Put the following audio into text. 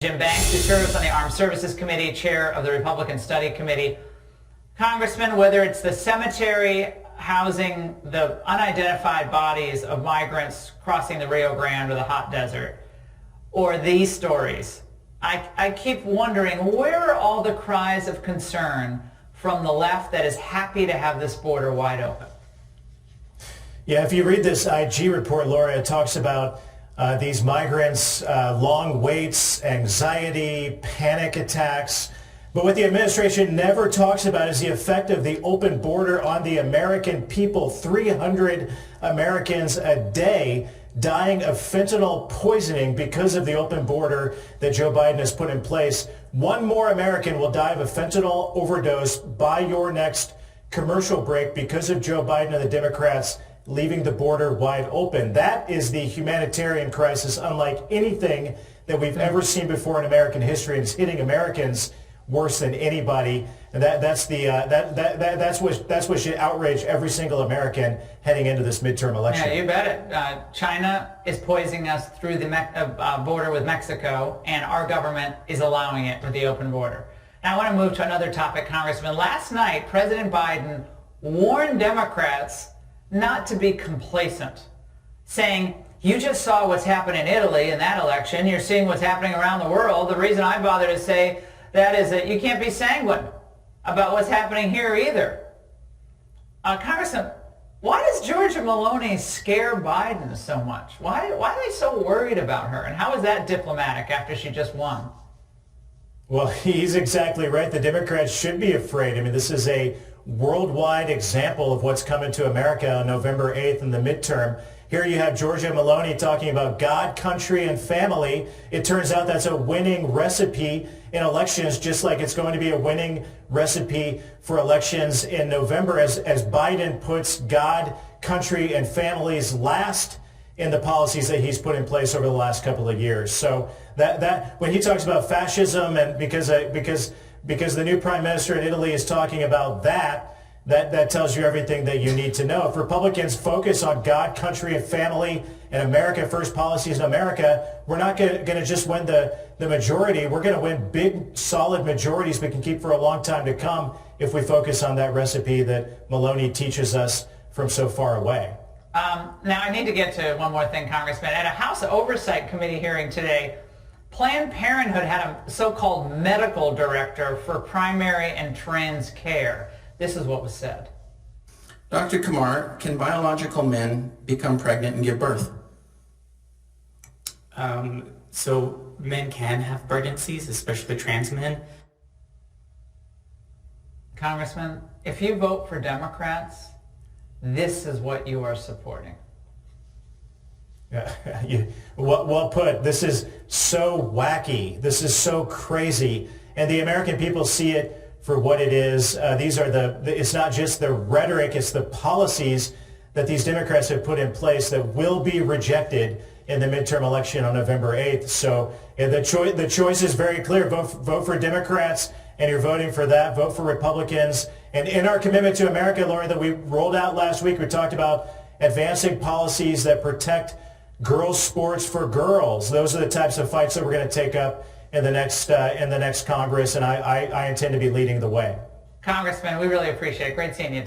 Jim Banks, who serves on the Armed Services Committee, chair of the Republican Study Committee. Congressman, whether it's the cemetery housing the unidentified bodies of migrants crossing the Rio Grande or the hot desert, or these stories, I keep wondering, where are all the cries of concern from the left that is happy to have this border wide open? Yeah, if you read this IG report, Laura, it talks about these migrants, long waits, anxiety, panic attacks. But what the administration never talks about is the effect of the open border on the American people. 300 Americans a day dying of fentanyl poisoning because of the open border that Joe Biden has put in place. One more American will die of a fentanyl overdose by your next commercial break because of Joe Biden and the Democrats leaving the border wide open. That is the humanitarian crisis unlike anything that we've ever seen before in American history, and it's hitting Americans worse than anybody. And that's what should outrage every single American heading into this midterm election. Yeah, you bet it. China is poisoning us through the border with Mexico, and our government is allowing it with the open border. Now I want to move to another topic, Congressman. Last night, President Biden warned Democrats not to be complacent, saying, you just saw what's happened in Italy in that election. You're seeing what's happening around the world. The reason I bother to say that is that you can't be sanguine about what's happening here either. Congressman, why does Georgia Maloney scare Biden so much? Why are they so worried about her? And how is that diplomatic after she just won? Well, he's exactly right. The Democrats should be afraid. I mean, this is a worldwide example of what's coming to America on November 8th in the midterm. Here you have Georgia Maloney talking about God, country, and family. It turns out that's a winning recipe in elections, just like it's going to be a winning recipe for elections in November as Biden puts God, country, and families last in the policies that he's put in place over the last couple of years. So that when he talks about fascism, and because the new prime minister in Italy is talking about that tells you everything that you need to know. If Republicans focus on God, country, and family and America First policies in America, we're not going to just win the majority. We're going to win big, solid majorities we can keep for a long time to come if we focus on that recipe that Maloney teaches us from so far away. Now, I need to get to one more thing, Congressman. At a House Oversight Committee hearing today, Planned Parenthood had a so-called medical director for primary and trans care. This is what was said. Dr. Kumar, can biological men become pregnant and give birth? So men can have pregnancies, especially trans men. Congressman, if you vote for Democrats, this is what you are supporting. Well put. This is so wacky. This is so crazy. And the American people see it for what it is. These are it's not just the rhetoric, it's the policies that these Democrats have put in place that will be rejected in the midterm election on November 8th. So the choice is very clear. Vote for Democrats, and you're voting for that. Vote for Republicans. And in our commitment to America, Laura, that we rolled out last week, we talked about advancing policies that protect girls' sports for girls. Those are the types of fights that we're going to take up in the next Congress, and I intend to be leading the way. Congressman, we really appreciate it. Great seeing you.